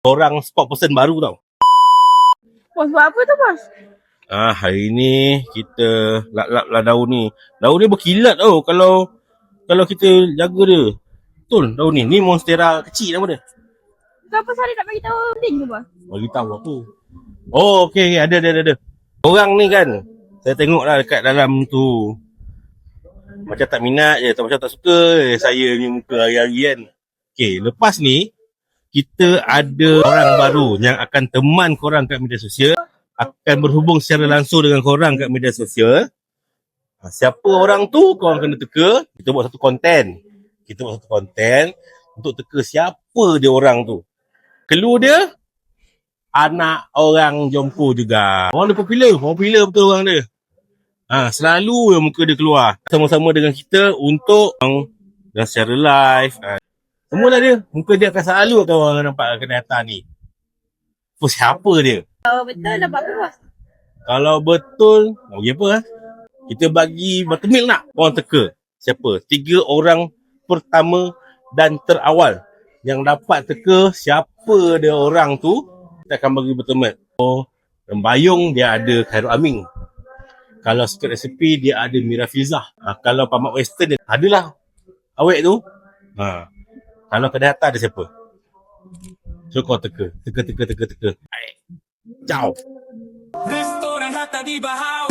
Orang spot person baru tau. Bos buat apa tu bos? Hari ni kita lap-lap lah daun ni. Daun ni berkilat tau kalau kita jaga dia. Betul daun ni. Ni monstera kecil nama dia. Kenapa saya nak bagi tahu link tu bos? Bagi tahu apa? Oh, okey, ada. Orang ni kan, saya tengok lah dekat dalam tu. Macam tak minat je, macam tak suka saya ni muka hari-hari kan. Okey, lepas ni kita ada orang baru yang akan teman korang kat media sosial, akan berhubung secara langsung dengan korang kat media sosial. Siapa orang tu, korang kena teka. Kita buat satu konten untuk teka siapa dia orang tu. Clue dia, anak orang Jompo juga. Orang dia popular betul orang dia. Selalu yang muka dia keluar. Sama-sama dengan kita untuk dan secara live. Semualah dia. Muka dia akan selalu akan orang nampak kena datang ni. Siapa dia? Kalau betul dapat apa bos? Kalau betul, bagi apa lah? Kita bagi buttermilk nak? Orang teka. Siapa? 3 orang pertama dan terawal yang dapat teka siapa dia orang tu, kita akan bagi buttermilk. Rembayung dia ada Khairul Amin. Kalau sikit resipi dia ada Mira Filzah. Kalau Pamak Western dia adalah awet tu. Kalau kedai atas ada siapa? So kau teka. Ciao. Restoran Hatta di Bahau.